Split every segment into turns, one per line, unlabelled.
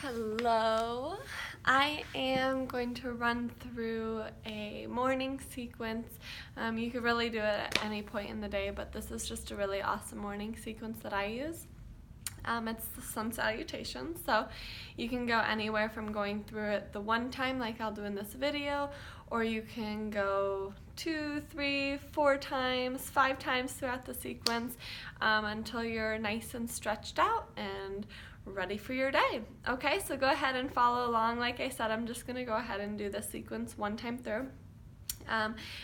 Hello. I am going to run through a morning sequence. You could really do it at any point in the day, but this is just a really awesome morning sequence that I use. It's the sun salutation, so you can go anywhere from going through it the one time like I'll do in this video, or you can go 2, 3, 4 times, 5 times throughout the sequence until you're nice and stretched out and ready for your day. Okay, so go ahead and follow along. Like I said, I'm just going to go ahead and do this sequence one time through.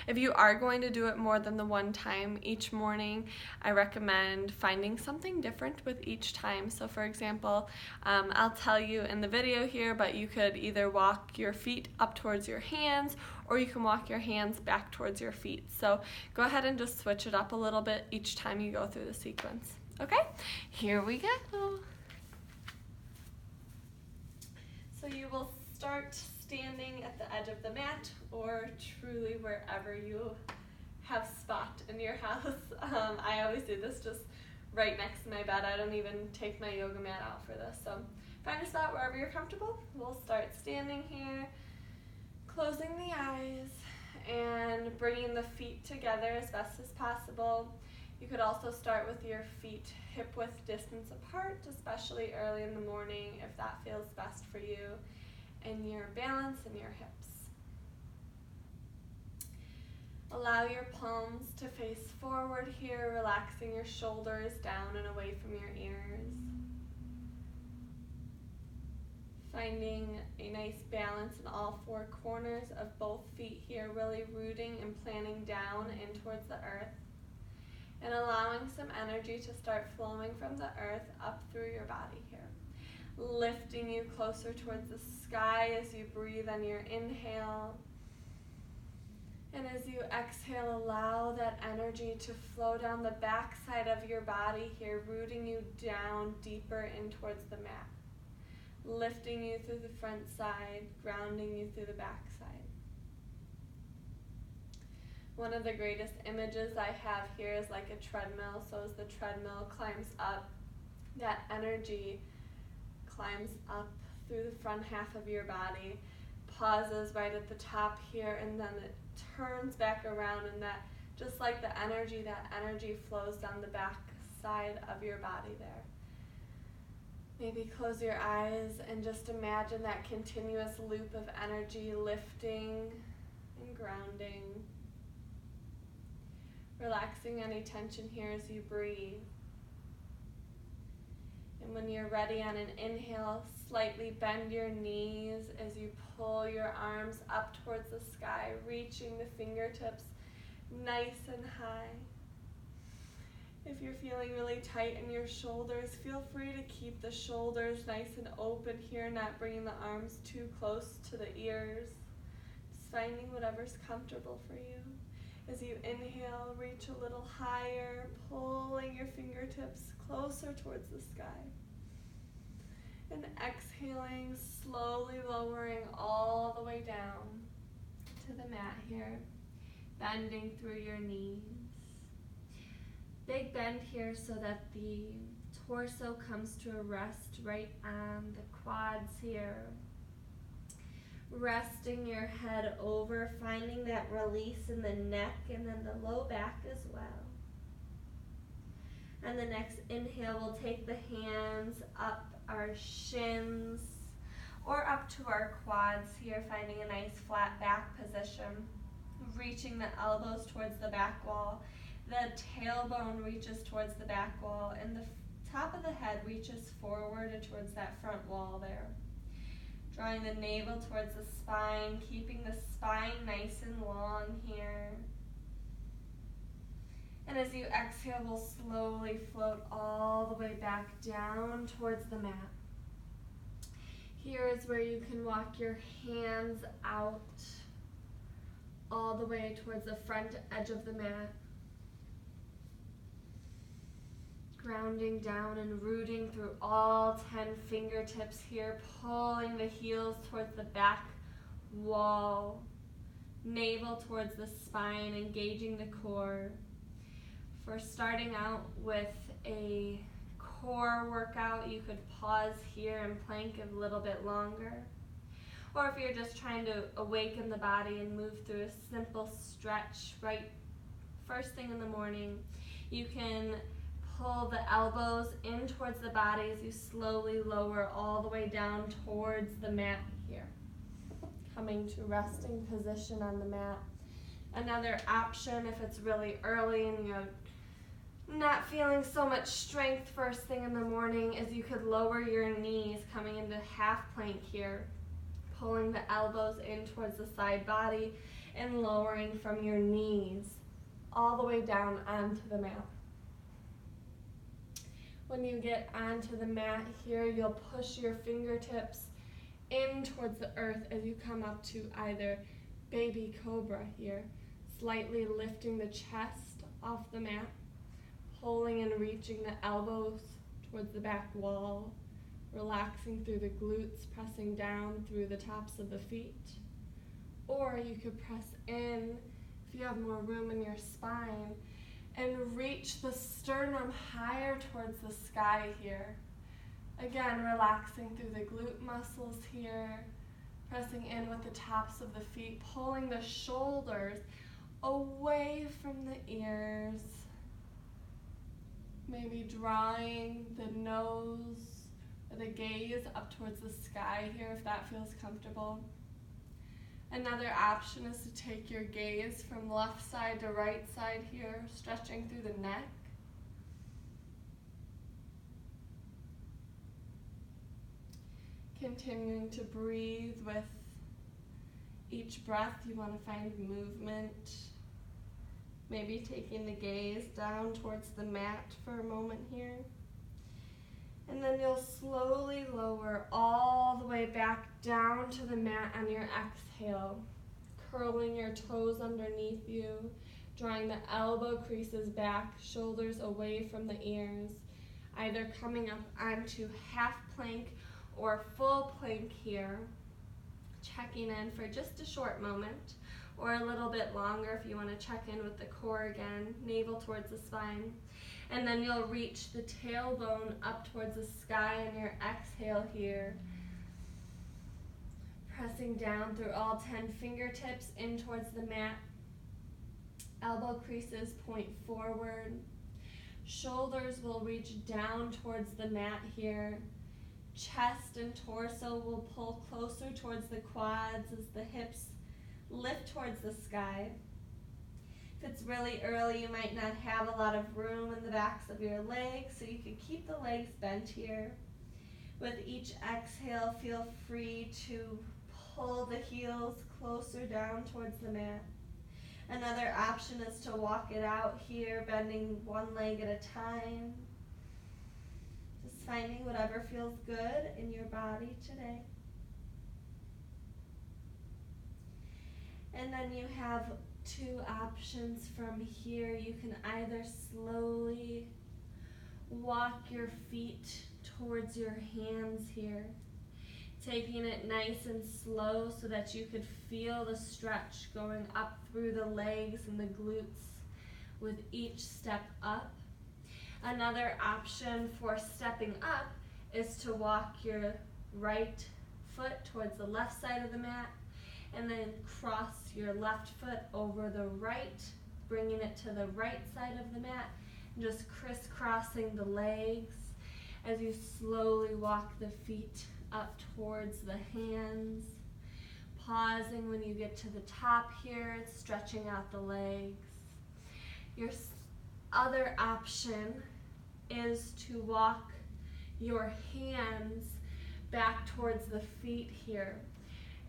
If you are going to do it more than the one time each morning, I recommend finding something different with each time. So for example, I'll tell you in the video here, but you could either walk your feet up towards your hands, or you can walk your hands back towards your feet. So go ahead and just switch it up a little bit each time you go through the sequence. Okay, here we go. So you will start standing at the edge of the mat, or truly wherever you have spot in your house. I always do this just right next to my bed. I don't even take my yoga mat out for this. So find a spot wherever you're comfortable. We'll start standing here, closing the eyes, and bringing the feet together as best as possible. You could also start with your feet hip-width distance apart, especially early in the morning if that feels best for you, and your balance in your hips. Allow your palms to face forward here, relaxing your shoulders down and away from your ears. Finding a nice balance in all 4 corners of both feet here, really rooting and planting down in towards the earth, and allowing some energy to start flowing from the earth up through your body here, lifting you closer towards the sky as you breathe on your inhale. And as you exhale, allow that energy to flow down the back side of your body here, rooting you down deeper in towards the mat, lifting you through the front side, grounding you through the back side. One of the greatest images I have here is like a treadmill. So as the treadmill climbs up, that energy climbs up through the front half of your body, pauses right at the top here, and then it turns back around, and that, just like the energy, that energy flows down the back side of your body there. Maybe close your eyes and just imagine that continuous loop of energy lifting and grounding. Relaxing any tension here as you breathe. And when you're ready on an inhale, slightly bend your knees as you pull your arms up towards the sky, reaching the fingertips nice and high. If you're feeling really tight in your shoulders, feel free to keep the shoulders nice and open here, not bringing the arms too close to the ears. Just finding whatever's comfortable for you. As you inhale, reach a little higher, pulling your fingertips closer towards the sky. And exhaling, slowly lowering all the way down to the mat here, bending through your knees. Big bend here so that the torso comes to a rest right on the quads here. Resting your head over, finding that release in the neck and then the low back as well. And the next inhale, we'll take the hands up our shins or up to our quads here, finding a nice flat back position. Reaching the elbows towards the back wall. The tailbone reaches towards the back wall, and the top of the head reaches forward and towards that front wall there. Drawing the navel towards the spine, keeping the spine nice and long here. And as you exhale, we'll slowly float all the way back down towards the mat. Here is where you can walk your hands out all the way towards the front edge of the mat. Grounding down and rooting through all 10 fingertips here, pulling the heels towards the back wall, navel towards the spine, engaging the core. For starting out with a core workout, you could pause here and plank a little bit longer. Or if you're just trying to awaken the body and move through a simple stretch right first thing in the morning, you can pull the elbows in towards the body as you slowly lower all the way down towards the mat here. Coming to resting position on the mat. Another option, if it's really early and you're not feeling so much strength first thing in the morning, is you could lower your knees coming into half plank here, pulling the elbows in towards the side body and lowering from your knees all the way down onto the mat. When you get onto the mat here, you'll push your fingertips in towards the earth as you come up to either baby cobra here, slightly lifting the chest off the mat, pulling and reaching the elbows towards the back wall, relaxing through the glutes, pressing down through the tops of the feet. Or you could press in, if you have more room in your spine, and reach the sternum higher towards the sky here. Again, relaxing through the glute muscles here, pressing in with the tops of the feet, pulling the shoulders away from the ears. Maybe drawing the nose or the gaze up towards the sky here if that feels comfortable. Another option is to take your gaze from left side to right side here, stretching through the neck. Continuing to breathe with each breath. You want to find movement. Maybe taking the gaze down towards the mat for a moment here. And then you'll slowly lower all the way back down to the mat on your exhale, curling your toes underneath you, drawing the elbow creases back, shoulders away from the ears, either coming up onto half plank or full plank here, checking in for just a short moment or a little bit longer if you want to check in with the core again, navel towards the spine. And then you'll reach the tailbone up towards the sky on your exhale here. Pressing down through all 10 fingertips in towards the mat. Elbow creases point forward. Shoulders will reach down towards the mat here. Chest and torso will pull closer towards the quads as the hips lift towards the sky. If it's really early, you might not have a lot of room in the backs of your legs, so you can keep the legs bent here. With each exhale, feel free to pull the heels closer down towards the mat. Another option is to walk it out here, bending one leg at a time. Just finding whatever feels good in your body today. And then you have two options from here. You can either slowly walk your feet towards your hands here, taking it nice and slow so that you could feel the stretch going up through the legs and the glutes with each step up. Another option for stepping up is to walk your right foot towards the left side of the mat and then cross your left foot over the right, bringing it to the right side of the mat, and just crisscrossing the legs as you slowly walk the feet up towards the hands. Pausing when you get to the top here, stretching out the legs. Your other option is to walk your hands back towards the feet here,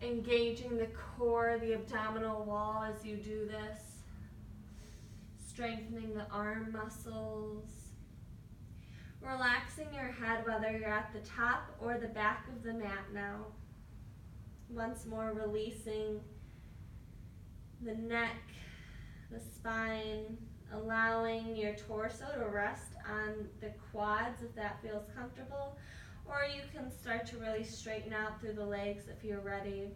engaging the core, the abdominal wall as you do this, strengthening the arm muscles, relaxing your head whether you're at the top or the back of the mat now. Once more releasing the neck, the spine, allowing your torso to rest on the quads if that feels comfortable, or you can start to really straighten out through the legs if you're ready.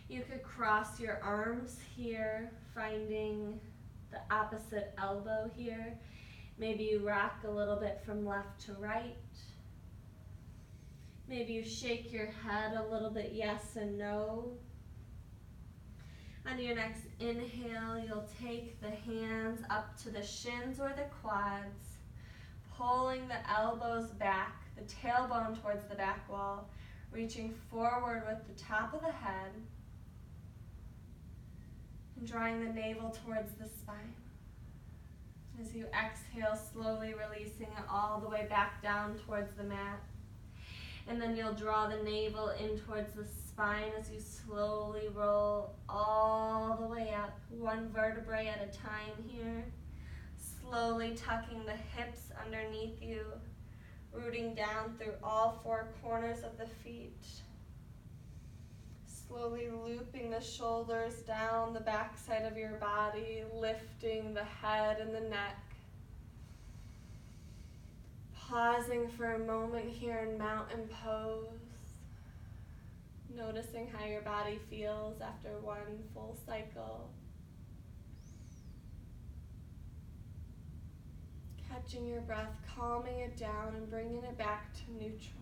You could cross your arms here, finding the opposite elbow here, Maybe you rock a little bit from left to right. Maybe you shake your head a little bit, yes and no. On your next inhale, you'll take the hands up to the shins or the quads, pulling the elbows back, the tailbone towards the back wall, reaching forward with the top of the head, and drawing the navel towards the spine. As you exhale, slowly releasing it all the way back down towards the mat. And then you'll draw the navel in towards the spine as you slowly roll all the way up, one vertebrae at a time here. Slowly tucking the hips underneath you, rooting down through all four corners of the feet. Slowly looping the shoulders down the back side of your body, lifting the head and the neck. Pausing for a moment here in mountain pose. Noticing how your body feels after one full cycle. Catching your breath, calming it down and bringing it back to neutral.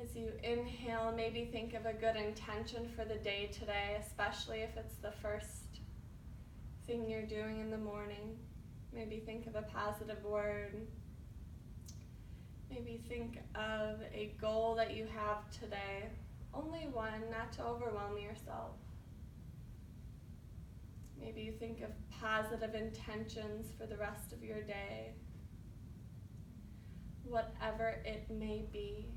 As you inhale, maybe think of a good intention for the day today, especially if it's the first thing you're doing in the morning. Maybe think of a positive word. Maybe think of a goal that you have today. Only one, not to overwhelm yourself. Maybe you think of positive intentions for the rest of your day. Whatever it may be.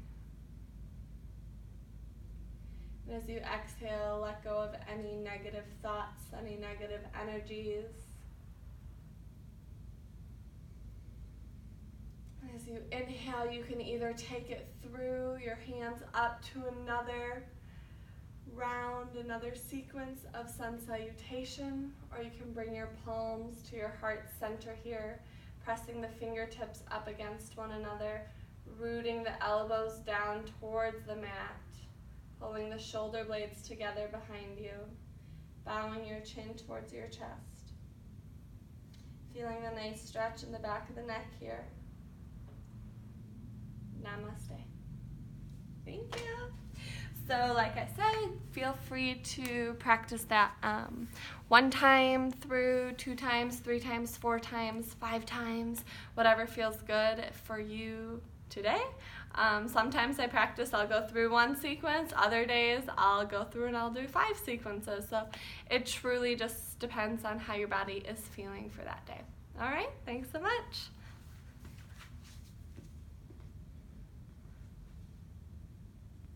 And as you exhale, let go of any negative thoughts, any negative energies. And as you inhale, you can either take it through your hands up to another round, another sequence of sun salutation, or you can bring your palms to your heart center here, pressing the fingertips up against one another, rooting the elbows down towards the mat. Pulling the shoulder blades together behind you, bowing your chin towards your chest. Feeling the nice stretch in the back of the neck here. Namaste. Thank you. So like I said, feel free to practice that 1 time through, 2 times, 3 times, 4 times, 5 times, whatever feels good for you today. Sometimes I practice, I'll go through 1 sequence, other days I'll go through and I'll do 5 sequences. So it truly just depends on how your body is feeling for that day. All right, thanks so much.